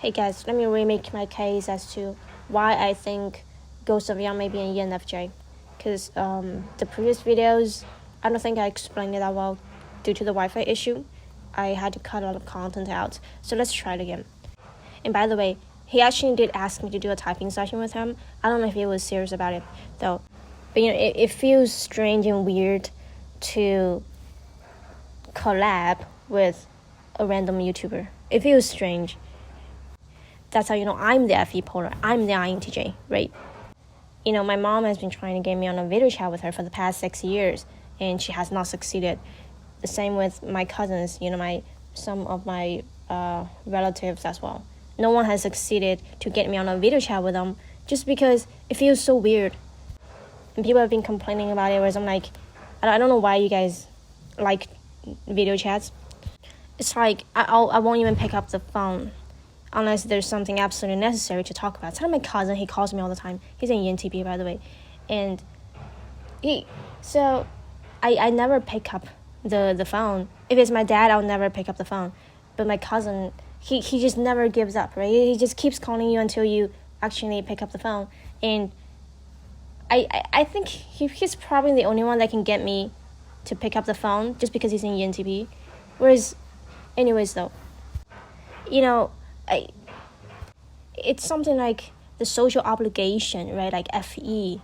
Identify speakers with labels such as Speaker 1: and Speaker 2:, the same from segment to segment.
Speaker 1: Hey guys, let me remake my case as to why I think Ghost of Young may be an ENFJ. Because the previous videos, I don't think I explained it that well due to the Wi-Fi issue. I had to cut a lot of content out. So let's try it again. And by the way, he actually did ask me to do a typing session with him. I don't know if he was serious about it though. But it feels strange and weird to collab with a random YouTuber. It feels strange. That's how you know I'm the FE polar. I'm the INTJ, right? My mom has been trying to get me on a video chat with her for the past 6 years, and she has not succeeded. The same with my cousins, some of my relatives as well. No one has succeeded to get me on a video chat with them just because it feels so weird. And people have been complaining about it, whereas I'm like, I don't know why you guys like video chats. It's like I won't even pick up the phone unless there's something absolutely necessary to talk about. Tell my cousin, he calls me all the time. He's an ENTP, by the way. And I never pick up the phone. If it's my dad, I'll never pick up the phone. But my cousin, he just never gives up, right? He just keeps calling you until you actually pick up the phone. And I think he's probably the only one that can get me to pick up the phone just because he's an ENTP. Whereas, anyways, though, it's something like the social obligation, right? Like FE,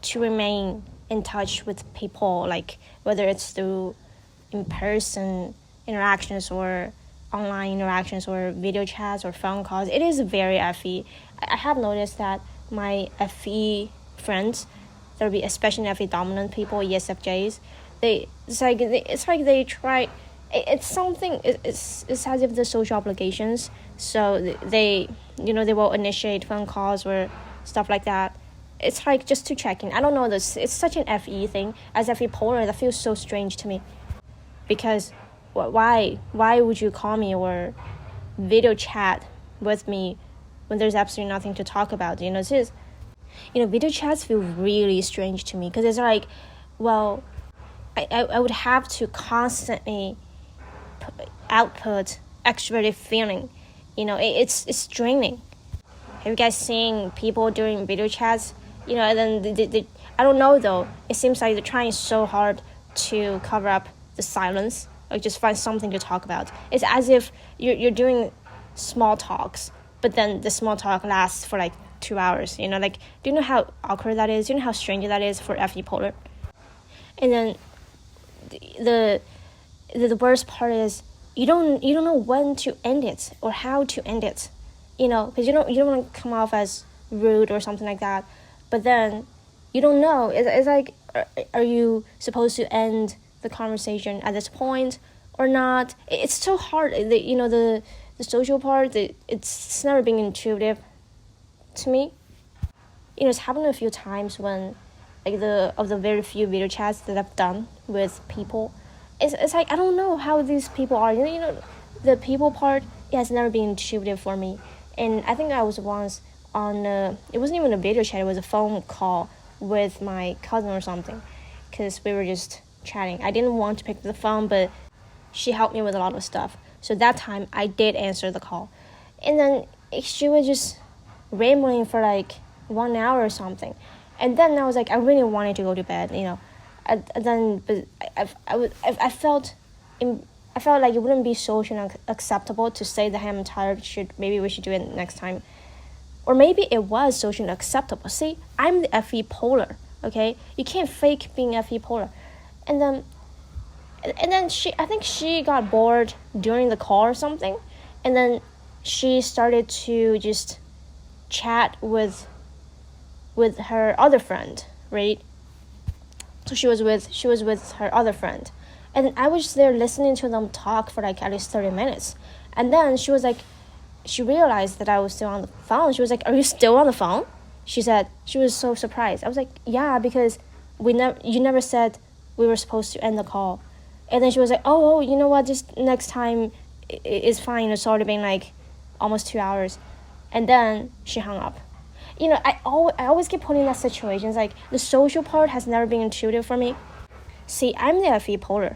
Speaker 1: to remain in touch with people, like whether it's through in-person interactions or online interactions or video chats or phone calls. It is very FE. I have noticed that my FE friends, there'll be especially FE dominant people, ESFJs, it's like they try. It's as if the social obligations, so they will initiate phone calls or stuff like that. It's like just to check in. I don't know this. It's such an FE thing. As FE polar, that feels so strange to me. Because why would you call me or video chat with me when there's absolutely nothing to talk about? Video chats feel really strange to me because it's like, well, I would have to constantly output extroverted feeling. It's draining. Have you guys seen people doing video chats? And then they I don't know though. It seems like they're trying so hard to cover up the silence, or just find something to talk about. It's as if you're doing small talks, but then the small talk lasts for like 2 hours. Do you know how awkward that is? Do you know how strange that is for FE polar? And then the worst part is you don't know when to end it or how to end it, because you don't want to come off as rude or something like that. But then you don't know. It's like, are you supposed to end the conversation at this point or not? It's so hard. The social part, it's never been intuitive to me. It's happened a few times when, like, the very few video chats that I've done with people, it's like I don't know how these people are. The people part, it has never been intuitive for me. And I think I was once on it wasn't even a video chat, it was a phone call with my cousin or something, because we were just chatting. I didn't want to pick up the phone, but she helped me with a lot of stuff. So that time I did answer the call. And then she was just rambling for like 1 hour or something. And then I was like, I really wanted to go to bed, And then, but I felt like it wouldn't be socially acceptable to say that I'm tired. Maybe we should do it next time, or maybe it was socially acceptable. See, I'm the FE polar. Okay, you can't fake being FE polar. And then I think she got bored during the call or something, and then she started to just chat with her other friend, right? So she was with her other friend, and I was there listening to them talk for like at least 30 minutes. And then she was like, she realized that I was still on the phone. She was like, "Are you still on the phone?" She said. She was so surprised. I was like, "Yeah, because you never said we were supposed to end the call." And then she was like, "Oh, you know what? Just next time is fine. It's already been like almost 2 hours." And then she hung up. I always get put in that situations. Like, the social part has never been intuitive for me. See, I'm the FE polar.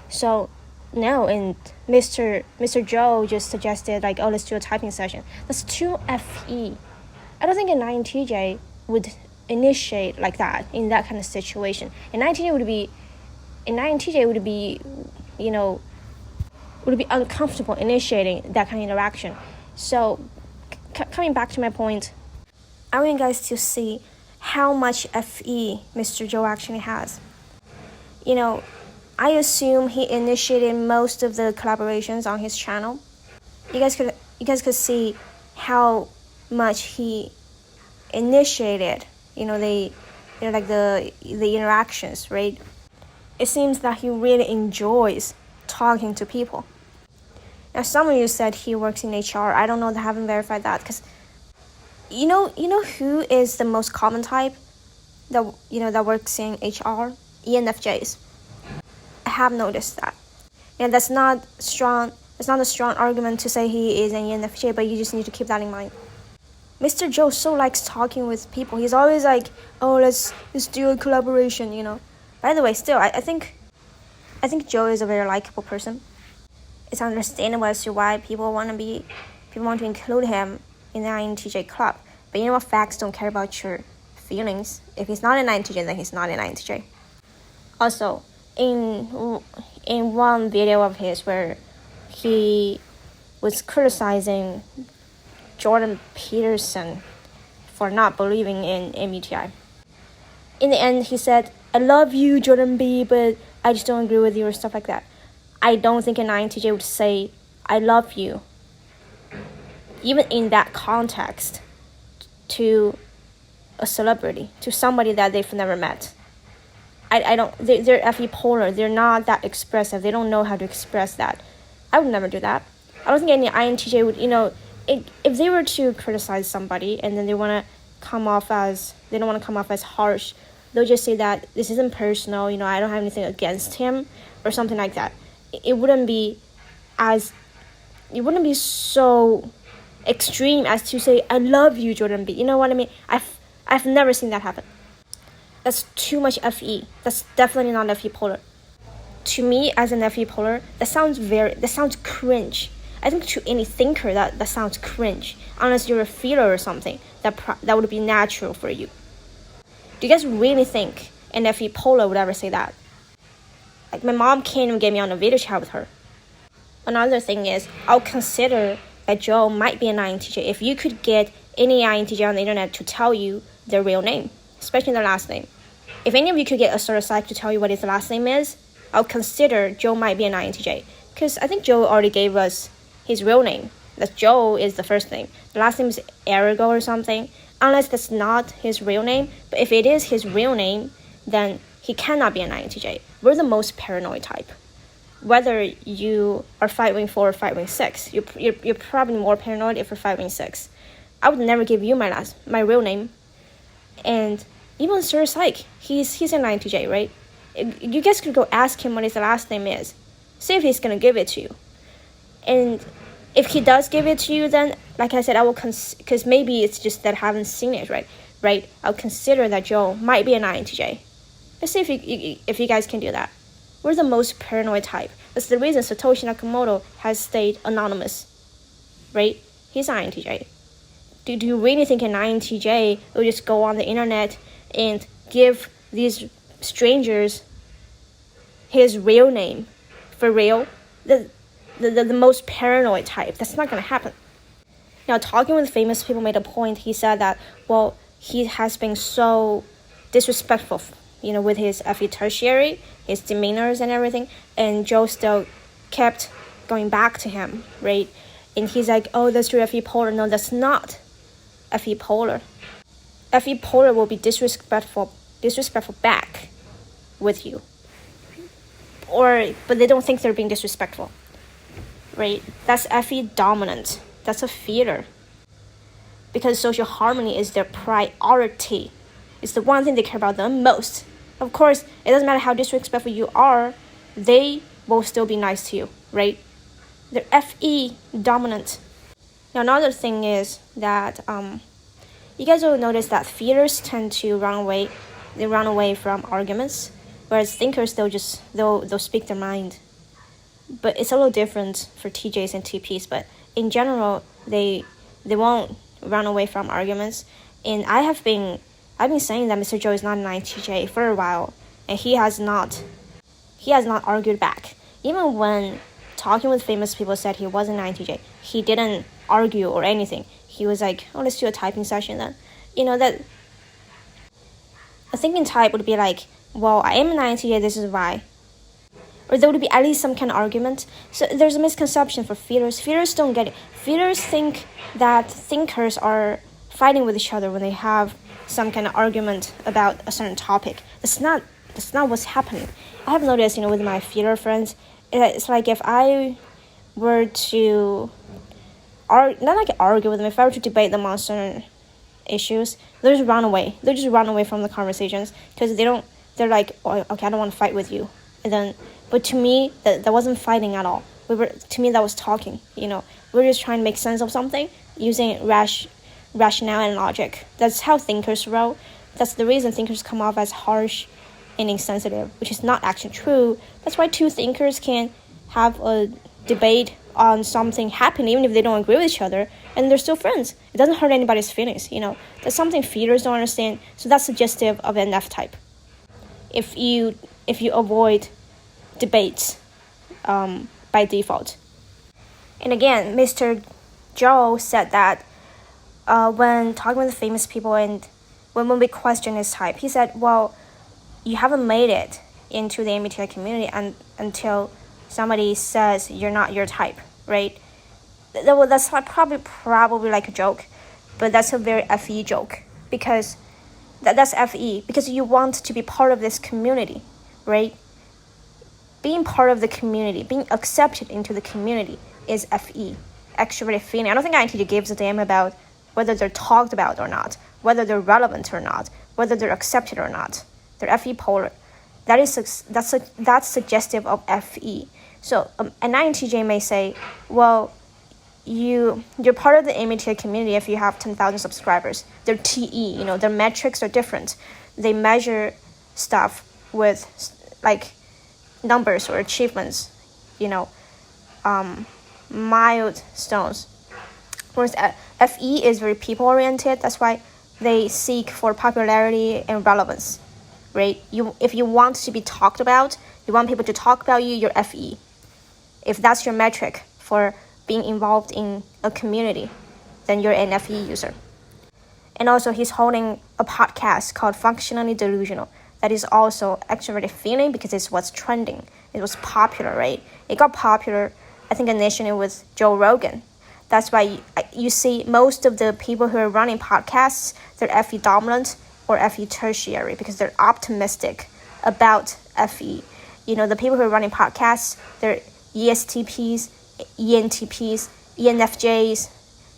Speaker 1: So no, and Mr. Joe just suggested like, oh, let's do a typing session. That's too FE. I don't think an INTJ would initiate like that in that kind of situation. An INTJ would be, you know, would be uncomfortable initiating that kind of interaction. So, coming back to my point, I want you guys to see how much FE Mr. Joe actually has. You know, I assume he initiated most of the collaborations on his channel. You guys could see how much he initiated, the interactions, right? It seems that he really enjoys talking to people. Now, some of you said he works in HR. I don't know, I haven't verified that, because you know who is the most common type that works in HR? ENFJs. I have noticed that. And that's not a strong argument to say he is an ENFJ, but you just need to keep that in mind. Mr. Joe so likes talking with people. He's always like, oh, let's do a collaboration, By the way, still, I think Joe is a very likable person. It's understandable as to why people want to include him in the INTJ club. But you know what? Facts don't care about your feelings. If he's not an INTJ, then he's not an INTJ. Also, in one video of his where he was criticizing Jordan Peterson for not believing in MBTI. In the end, he said, I love you, Jordan B, but I just don't agree with you, or stuff like that. I don't think an INTJ would say, I love you, even in that context, to a celebrity, to somebody that they've never met. They're FE polar. They're not that expressive. They don't know how to express that. I would never do that. I don't think any INTJ would, if they were to criticize somebody and then they don't want to come off as harsh, they'll just say that this isn't personal, I don't have anything against him, or something like that. It wouldn't be so extreme as to say, I love you, Jordan B. You know what I mean? I've never seen that happen. That's too much FE. That's definitely not FE polar. To me, as an FE polar, that sounds cringe. I think to any thinker that sounds cringe, unless you're a feeler or something, that would be natural for you. Do you guys really think an FE polar would ever say that? Like, my mom can't even get me on a video chat with her. Another thing is, I'll consider that Joe might be an INTJ if you could get any INTJ on the internet to tell you their real name, especially their last name. If any of you could get a sort of psych to tell you what his last name is, I'll consider Joe might be an INTJ. Because I think Joe already gave us his real name. That Joe is the first name. The last name is Arago or something. Unless that's not his real name. But if it is his real name, then he cannot be an INTJ. We're the most paranoid type. Whether you are 5-4 or 5-6, you're probably more paranoid if you're 5-6. I would never give you my real name. And even Sir Psych, he's an INTJ, right? You guys could go ask him what his last name is. See if he's gonna give it to you. And if he does give it to you, then, like I said, I will because maybe it's just that I haven't seen it, right? I'll consider that Joe might be an INTJ. Let's see if you guys can do that. We're the most paranoid type. That's the reason Satoshi Nakamoto has stayed anonymous, right? He's an INTJ. Do you really think an INTJ will just go on the internet and give these strangers his real name? For real? The most paranoid type. That's not going to happen. Now, talking with famous people made a point. He said that, well, he has been so disrespectful, with his FE tertiary, his demeanors and everything, and Joe still kept going back to him, right? And he's like, oh, that's your FE polar. No, that's not FE polar. FE polar will be disrespectful back with you. But they don't think they're being disrespectful, right? That's FE dominant. That's a feeder. Because social harmony is their priority. It's the one thing they care about the most. Of course, it doesn't matter how disrespectful you are, they will still be nice to you, right? They're FE dominant. Now, another thing is that you guys will notice that feeders tend to run away. They run away from arguments, whereas thinkers they'll speak their mind. but it's a little different for TJs and TPs. But in general, they won't run away from arguments. And I've been saying that Mr. Joe is not an INTJ for a while, and he has not argued back. Even when talking with famous people said he wasn't an INTJ, he didn't argue or anything. He was like, oh, let's do a typing session then. That a thinking type would be like, well, I am an INTJ, this is why. Or there would be at least some kind of argument. So there's a misconception for feelers. Feelers don't get it. Feelers think that thinkers are fighting with each other when they have some kind of argument about a certain topic. That's not what's happening. I have noticed, with my feeler friends, it's like if I were to argue with them, if I were to debate them on certain issues, they just run away. They just run away from the conversations because they're like, oh, okay, I don't want to fight with you. And then, but to me, that wasn't fighting at all. To me, that was talking. We're just trying to make sense of something using rationale and logic. That's how thinkers roll. That's the reason thinkers come off as harsh and insensitive, which is not actually true. That's why two thinkers can have a debate on something happening, even if they don't agree with each other, and they're still friends. It doesn't hurt anybody's feelings. That's something feelers don't understand. So that's suggestive of an F type. If you avoid debates by default. And again, Mr. Joe said that when talking with famous people and when we question his type, he said, well, you haven't made it into the MBTI community until somebody says you're not your type, right? That's probably like a joke, but that's a very FE joke because that's FE because you want to be part of this community, right? Being part of the community, being accepted into the community is FE, extroverted feeling. I don't think INTJ gives a damn about whether they're talked about or not, whether they're relevant or not, whether they're accepted or not. They're FE polar. That's suggestive of FE. So an INTJ may say, well, you're part of the MBTI community if you have 10,000 subscribers. Their TE, their metrics are different. They measure stuff with like numbers or achievements, milestones. Whereas FE is very people-oriented. That's why they seek for popularity and relevance, right? If you want to be talked about, you want people to talk about you, you're FE. If that's your metric for being involved in a community, then you're an FE user. And also, he's holding a podcast called Functionally Delusional. That is also extroverted feeling because it's what's trending. It was popular, right? It got popular, I think, initially with Joe Rogan. That's why you see most of the people who are running podcasts, they're FE dominant or FE tertiary because they're optimistic about FE. The people who are running podcasts, they're ESTPs, ENTPs, ENFJs.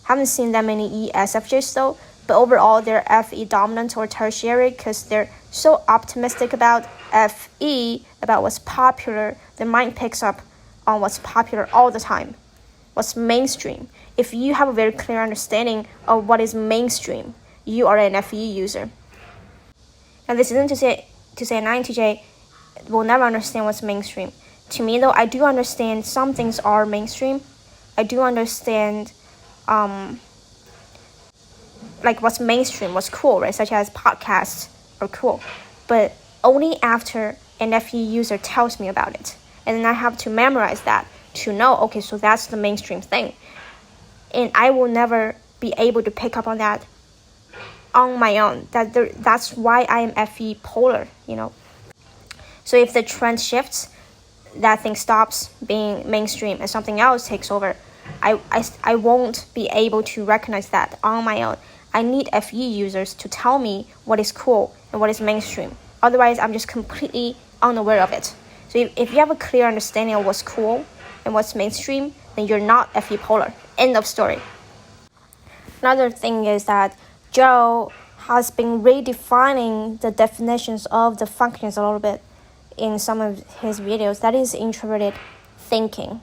Speaker 1: Haven't seen that many ESFJs though, but overall they're FE dominant or tertiary because they're so optimistic about FE, about what's popular. Their mind picks up on what's popular all the time, what's mainstream. If you have a very clear understanding of what is mainstream, you are an FE user. And this isn't to say an INTJ will never understand what's mainstream. To me, though, I do understand some things are mainstream. I do understand, like what's mainstream, what's cool, right? Such as podcasts are cool, but only after an FE user tells me about it, and then I have to memorize that to know. Okay, so that's the mainstream thing, and I will never be able to pick up on that on my own. That's why I am FE polar. So if the trend shifts, that thing stops being mainstream and something else takes over, I won't be able to recognize that on my own. I need FE users to tell me what is cool and what is mainstream. Otherwise, I'm just completely unaware of it. So if you have a clear understanding of what's cool and what's mainstream, then you're not FE polar. End of story. Another thing is that Joe has been redefining the definitions of the functions a little bit in some of his videos. That is introverted thinking,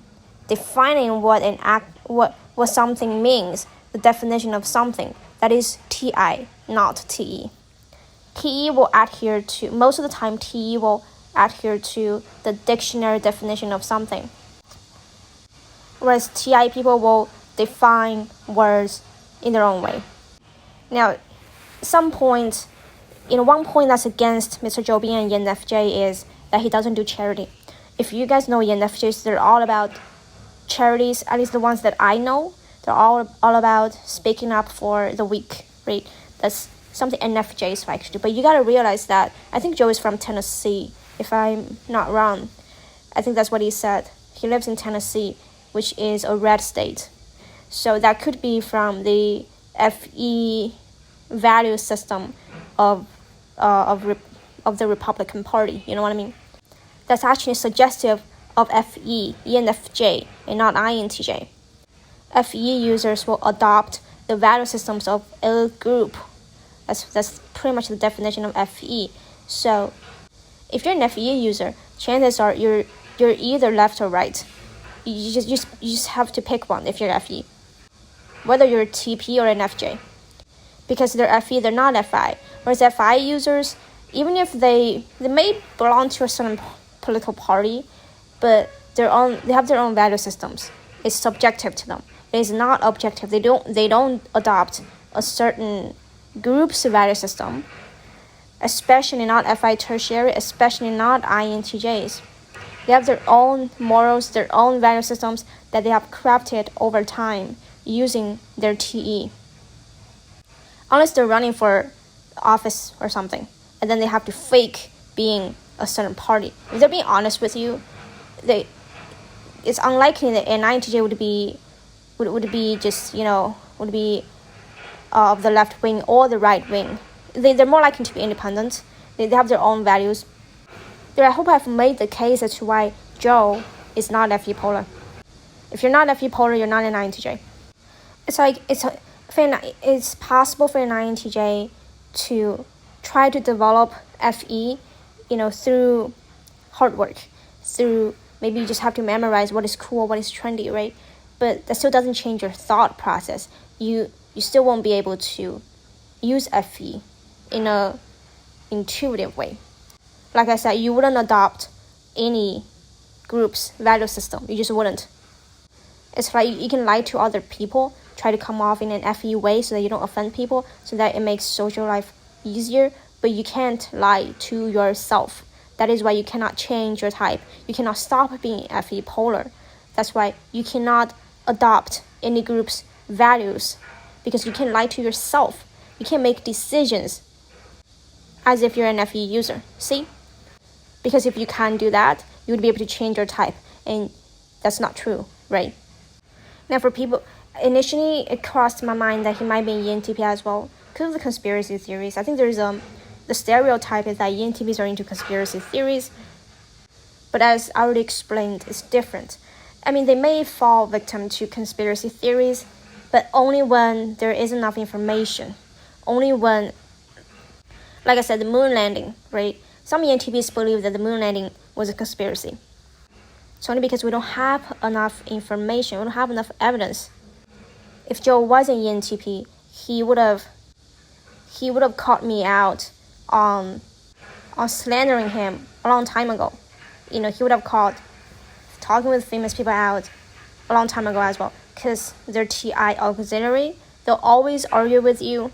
Speaker 1: defining what something means, the definition of something. That is TI, not TE. TE will adhere to, most of the time TE will adhere to the dictionary definition of something. whereas TI people will define words in their own way. Now, one point that's against Mr. Zhou being an ENFJ is that he doesn't do charity. If you guys know ENFJs, they're all about charities, at least the ones that I know. They're all about speaking up for the weak, right? That's something ENFJs like to do. But you gotta realize that, I think Joe is from Tennessee, if I'm not wrong. I think that's what he said. He lives in Tennessee, which is a red state. So that could be from the FE value system of the Republican Party. You know what I mean? That's actually suggestive of ENFJ, and not INTJ. FE users will adopt the value systems of a group. That's pretty much the definition of FE. So if you're an FE user, chances are you're either left or right. You just have to pick one if you're FE. Whether you're TP or an FJ. Because they're FE, they're not FI. Whereas FI users, even if they may belong to a certain political party, but they have their own value systems. It's subjective to them. It is not objective. They don't adopt a certain group's value system, especially not FI tertiary, especially not INTJs. They have their own morals, their own value systems that they have crafted over time using their TE. Unless they're running for office or something, and then they have to fake being a certain party. If they're being honest with you, it's unlikely that an INTJ would be of the left wing or the right wing. They're more likely to be independent. They have their own values. I hope I've made the case as to why Joe is not FE polar. If you're not FE polar, you're not an INTJ. It's possible for an INTJ to try to develop FE, through hard work, through maybe you just have to memorize what is cool, what is trendy, right? But that still doesn't change your thought process. You still won't be able to use FE in a intuitive way. Like I said, you wouldn't adopt any group's value system. You just wouldn't. It's like you can lie to other people, try to come off in an FE way so that you don't offend people, so that it makes social life easier, but you can't lie to yourself. That is why you cannot change your type. You cannot stop being FE polar. That's why you cannot adopt any group's values, because you can lie to yourself. You can make decisions as if you're an FE user. See? Because if you can't do that, you would be able to change your type, and that's not true, right? Now for people, initially it crossed my mind that he might be an ENTP as well, because of the conspiracy theories. I think there's the stereotype is that ENTPs are into conspiracy theories, but as I already explained, it's different. I mean, they may fall victim to conspiracy theories, but only when there is enough information. Only when, like I said, the moon landing, right? Some ENTPs believe that the moon landing was a conspiracy. It's only because we don't have enough information, we don't have enough evidence. If Joe was an ENTP, he would have caught me out on slandering him a long time ago. He would have caught talking with famous people out a long time ago as well, because they're TI auxiliary. They'll always argue with you.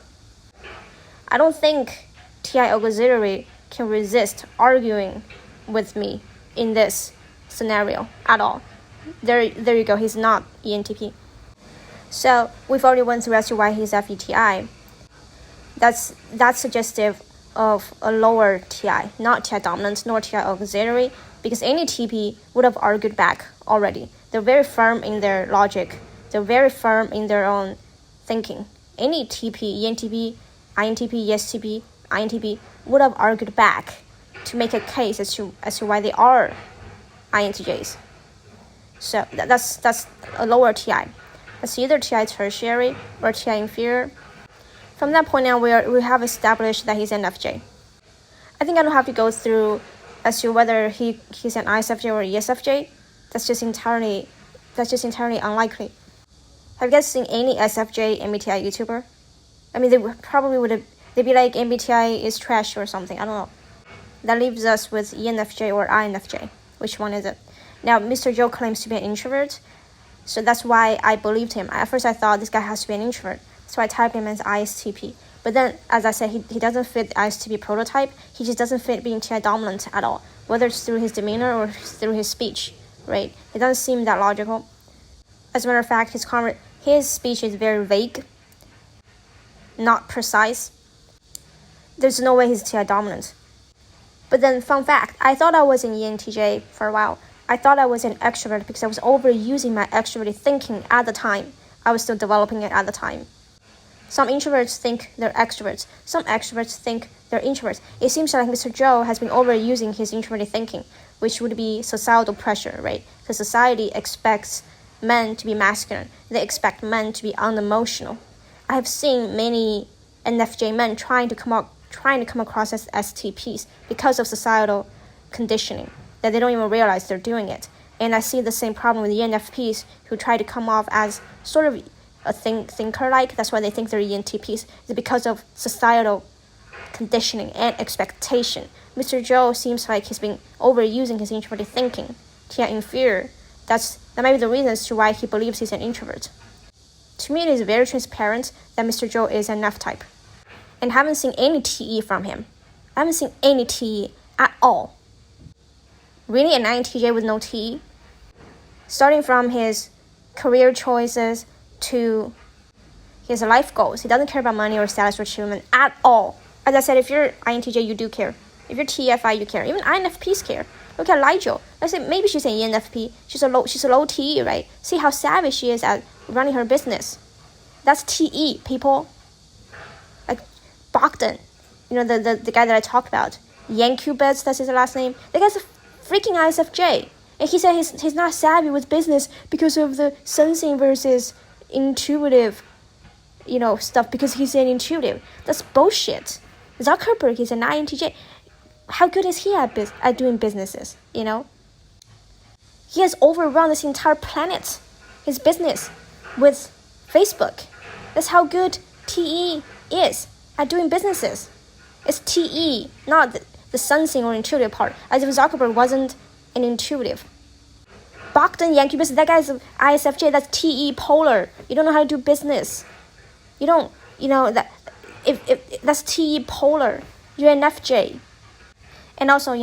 Speaker 1: I don't think TI auxiliary can resist arguing with me in this scenario at all. There you go. He's not ENTP. So we've already went through as to why he's FETI. That's suggestive of a lower TI, not TI dominant nor TI auxiliary, because any TP would have argued back already. They're very firm in their logic. They're very firm in their own thinking. Any TP, ENTP, INTP, ESTP, INTP would have argued back to make a case as to why they are INTJs. So that's a lower TI. That's either TI tertiary or TI inferior. From that point on, we have established that he's an FJ. I think I don't have to go through as to whether he's an ISFJ or ESFJ. That's just entirely unlikely. Have you guys seen any SFJ MBTI YouTuber? I mean, they'd be like, MBTI is trash or something. I don't know. That leaves us with ENFJ or INFJ. Which one is it? Now, Mr. Joe claims to be an introvert. So that's why I believed him. At first I thought this guy has to be an introvert. So I typed him as ISTP. But then, as I said, he doesn't fit the ISTP prototype. He just doesn't fit being TI dominant at all, whether it's through his demeanor or through his speech, right? It doesn't seem that logical. As a matter of fact, his speech is very vague, not precise. There's no way he's TI dominant. But then, fun fact, I thought I was an ENTJ for a while. I thought I was an extrovert because I was overusing my extroverted thinking at the time. I was still developing it at the time. Some introverts think they're extroverts. Some extroverts think they're introverts. It seems like Mr. Joe has been overusing his introverted thinking, which would be societal pressure, right? Because society expects men to be masculine. They expect men to be unemotional. I have seen many ENFJ men trying to come across as STPs because of societal conditioning, that they don't even realize they're doing it. And I see the same problem with ENFPs who try to come off as sort of a thinker-like. That's why they think they're ENTPs. It's because of societal conditioning and expectation. Mr. Joe seems like he's been overusing his introverted thinking. TI inferior. That might be the reason as to why he believes he's an introvert. To me, it is very transparent that Mr. Joe is an F type. And I haven't seen any TE from him. I haven't seen any TE at all. Really, an INTJ with no TE? Starting from his career choices to his life goals. He doesn't care about money or status or achievement at all. As I said, if you're INTJ, you do care. If you're TFI, you care. Even INFPs care. Look at Lijo. Let's say maybe she's an ENFP. She's a low TE, right? See how savvy she is at running her business. That's TE, people. Like Bogdan, the guy that I talked about. Yankubits, that's his last name. The guy's a freaking ISFJ. And he said he's not savvy with business because of the sensing versus intuitive, stuff, because he's an intuitive. That's bullshit. Zuckerberg is an INTJ. How good is he at doing businesses, He has overrun this entire planet, his business, with Facebook. That's how good TE is at doing businesses. It's TE, not the sensing or intuitive part. As if Zuckerberg wasn't an intuitive. Bogdan Yankubis, that guy's ISFJ, that's TE polar. You don't know how to do business. You don't, that if that's TE polar. You're an FJ. And also,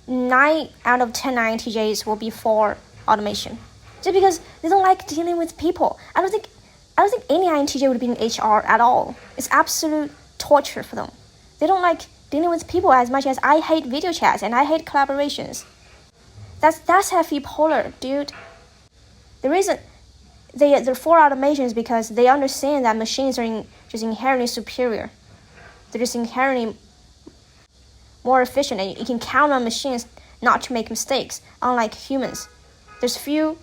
Speaker 1: 9 out of 10 INTJs will be for automation. Just because they don't like dealing with people. I don't think any INTJ would be in HR at all. It's absolute torture for them. They don't like dealing with people as much as I hate video chats and I hate collaborations. That's heavy polar, dude. The reason they're for automation is because they understand that machines are just inherently superior. They're just inherently more efficient, and you can count on machines not to make mistakes, unlike humans. There's few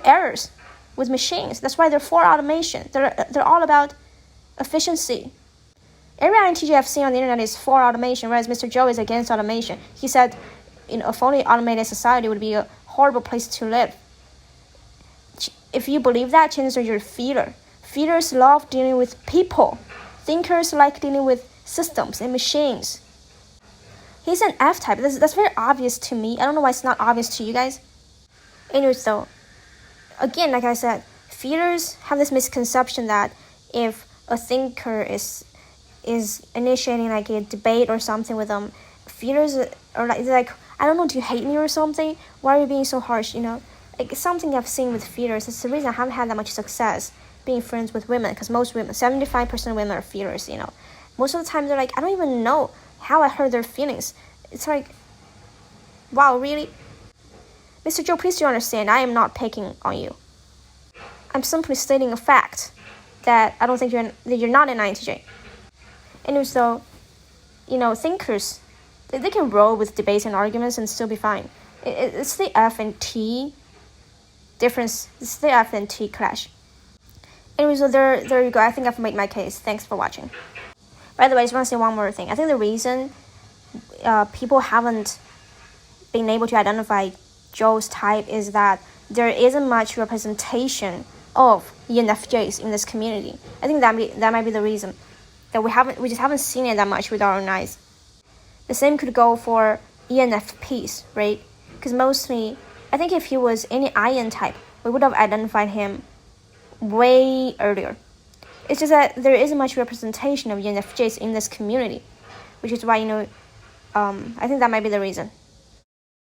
Speaker 1: errors with machines. That's why they're for automation. They're all about efficiency. Every INTJ I've seen on the internet is for automation, whereas Mr. Joe is against automation. He said, a fully automated society would be a horrible place to live. If you believe that, chances are you're a feeler. Feelers love dealing with people. Thinkers like dealing with systems and machines. He's an F type. That's very obvious to me. I don't know why it's not obvious to you guys. Anyways, though, again, like I said, feelers have this misconception that if a thinker is initiating like a debate or something with them, feelers are like, I don't know, do you hate me or something? Why are you being so harsh? Like something I've seen with feelers. It's the reason I haven't had that much success being friends with women, because most women, 75% of women are feelers. Most of the time they're like, I don't even know how I hurt their feelings. It's like, wow, really? Mr. Joe, please do understand, I am not picking on you. I'm simply stating a fact that I don't think you're not an INTJ. And so, thinkers, they can roll with debates and arguments and still be fine. It's the F and T difference. It's the F and T clash. Anyway, so there you go. I think I've made my case. Thanks for watching. By the way, I just want to say one more thing. I think the reason people haven't been able to identify Joe's type is that there isn't much representation of ENFJs in this community. I think that might be the reason that we just haven't seen it that much with our own eyes. The same could go for ENFPs, right? Because mostly I think if he was any iron type, we would have identified him way earlier. It's just that there isn't much representation of ENFJs in this community, which is why, I think that might be the reason.